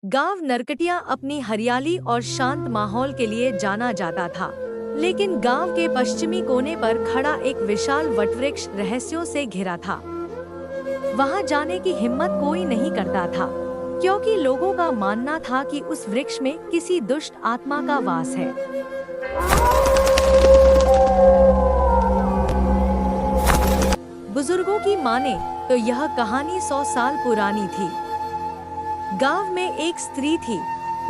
गांव नरकटिया अपनी हरियाली और शांत माहौल के लिए जाना जाता था, लेकिन गांव के पश्चिमी कोने पर खड़ा एक विशाल वटवृक्ष रहस्यों से घिरा था। वहां जाने की हिम्मत कोई नहीं करता था, क्योंकि लोगों का मानना था कि उस वृक्ष में किसी दुष्ट आत्मा का वास है। बुजुर्गों की माने तो यह कहानी 100 साल पुरानी थी। गांव में एक स्त्री थी,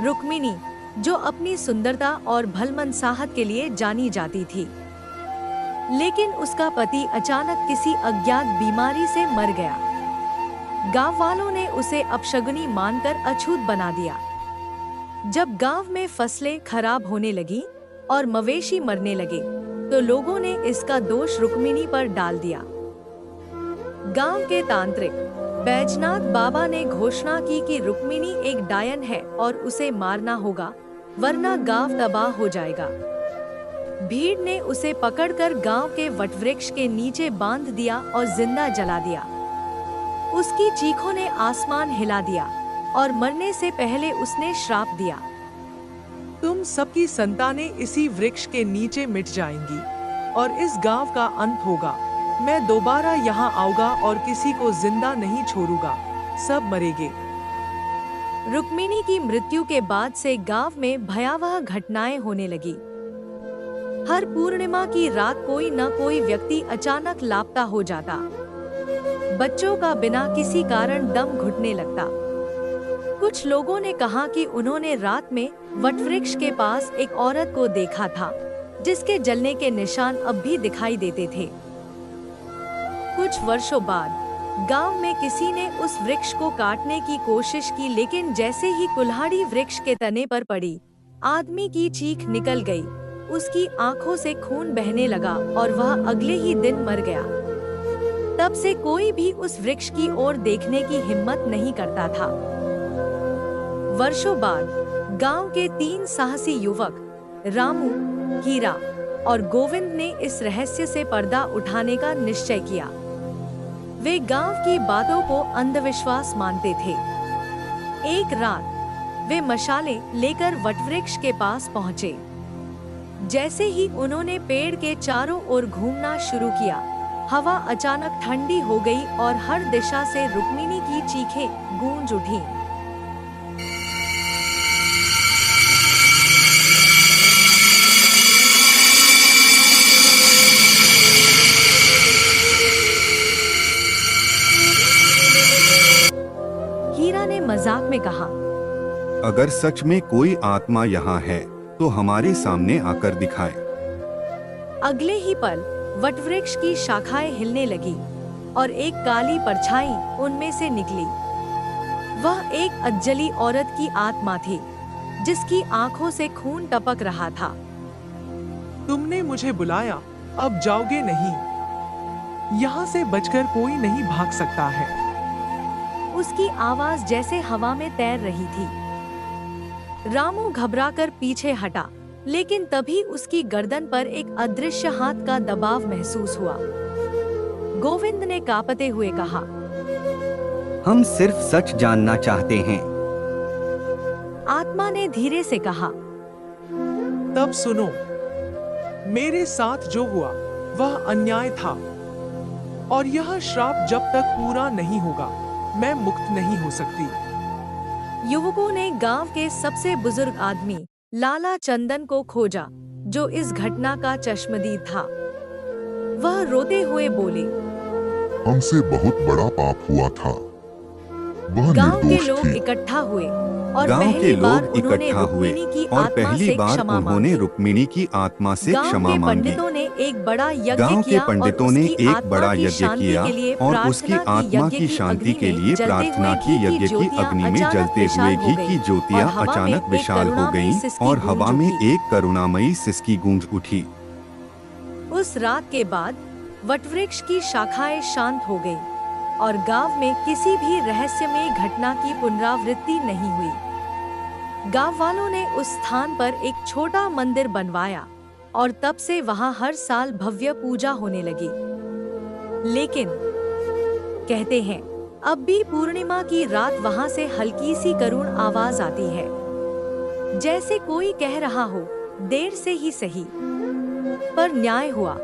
रुक्मिणी, जो अपनी सुंदरता और भलमनसाहत के लिए जानी जाती थी। लेकिन उसका पति अचानक किसी अज्ञात बीमारी से मर गया। गांव वालों ने उसे अपशगुनी मानकर अछूत बना दिया। जब गांव में फसलें खराब होने लगी और मवेशी मरने लगे, तो लोगों ने इसका दोष रुक्मिणी पर डाल दिया। गांव के तांत्रिक बैजनाथ बाबा ने घोषणा की कि रुक्मिणी एक डायन है और उसे मारना होगा, वरना गांव तबाह हो जाएगा। भीड़ ने उसे पकड़कर गांव के वटवृक्ष के नीचे बांध दिया और जिंदा जला दिया। उसकी चीखों ने आसमान हिला दिया और मरने से पहले उसने श्राप दिया, तुम सबकी संतानें इसी वृक्ष के नीचे मिट जाएंगी और इस गांव का अंत होगा। मैं दोबारा यहाँ आऊंगा और किसी को जिंदा नहीं छोड़ूंगा, सब मरेंगे। रुक्मिणी की मृत्यु के बाद से गांव में भयावह घटनाएं होने लगी। हर पूर्णिमा की रात कोई न कोई व्यक्ति अचानक लापता हो जाता। बच्चों का बिना किसी कारण दम घुटने लगता। कुछ लोगों ने कहा कि उन्होंने रात में वटवृक्ष के पास एक औरत को देखा था, जिसके जलने के निशान अब भी दिखाई देते थे। कुछ वर्षों बाद गांव में किसी ने उस वृक्ष को काटने की कोशिश की, लेकिन जैसे ही कुल्हाड़ी वृक्ष के तने पर पड़ी, आदमी की चीख निकल गई। उसकी आंखों से खून बहने लगा और वह अगले ही दिन मर गया। तब से कोई भी उस वृक्ष की ओर देखने की हिम्मत नहीं करता था। वर्षों बाद गांव के 3 साहसी युवक रामू, हीरा और गोविंद ने इस रहस्य से पर्दा उठाने का निश्चय किया। वे गांव की बातों को अंधविश्वास मानते थे। एक रात वे मशालें लेकर वटवृक्ष के पास पहुंचे। जैसे ही उन्होंने पेड़ के चारों ओर घूमना शुरू किया, हवा अचानक ठंडी हो गई और हर दिशा से रुक्मिणी की चीखें गूंज उठी। हीरा ने मजाक में कहा, अगर सच में कोई आत्मा यहाँ है तो हमारे सामने आकर दिखाए। अगले ही पल वटवृक्ष की शाखाएं हिलने लगी और एक काली परछाई उनमें से निकली। वह एक अजली औरत की आत्मा थी, जिसकी आंखों से खून टपक रहा था। तुमने मुझे बुलाया, अब जाओगे नहीं। यहाँ से बचकर कोई नहीं भाग सकता है। उसकी आवाज जैसे हवा में तैर रही थी। रामू घबराकर पीछे हटा, लेकिन तभी उसकी गर्दन पर एक अदृश्य हाथ का दबाव महसूस हुआ। गोविंद ने कांपते हुए कहा, हम सिर्फ सच जानना चाहते हैं। आत्मा ने धीरे से कहा, तब सुनो, मेरे साथ जो हुआ वह अन्याय था, और यह श्राप जब तक पूरा नहीं होगा मैं मुक्त नहीं हो सकती। युवकों ने गांव के सबसे बुजुर्ग आदमी लाला चंदन को खोजा, जो इस घटना का चश्मदीद था। वह रोते हुए बोले, हमसे बहुत बड़ा पाप हुआ था। वह गांव के निर्दोष लोग थी। इकट्ठा हुए और गांव के पहली बार लोग उन्होंने इकट्ठा हुए रुक्मिणी की और आत्मा पहली से बार क्षमा उन्होंने मांगी। रुक्मिणी की आत्मा से गांव क्षमा के मांगी। पंडितों ने एक बड़ा यज्ञ गांव के किया और पंडितों ने उसकी एक आत्मा बड़ा की यज्ञ शांति किया के लिए और प्रार्थना उसकी की। आत्मा यज्ञ की शांति के लिए प्रार्थना की। यज्ञ की अग्नि में जलते हुए घी की ज्योतियां अचानक विशाल हो गईं और हवा में एक करुणामयी सिसकी गूंज उठी। उस रात के बाद वटवृक्ष की शाखाएं शांत हो गईं और गांव में किसी भी रहस्यमय घटना की पुनरावृत्ति नहीं हुई। गांव वालों ने उस स्थान पर एक छोटा मंदिर बनवाया और तब से वहां हर साल भव्य पूजा होने लगी। लेकिन कहते हैं अब भी पूर्णिमा की रात वहां से हल्की सी करुण आवाज आती है, जैसे कोई कह रहा हो, देर से ही सही, पर न्याय हुआ।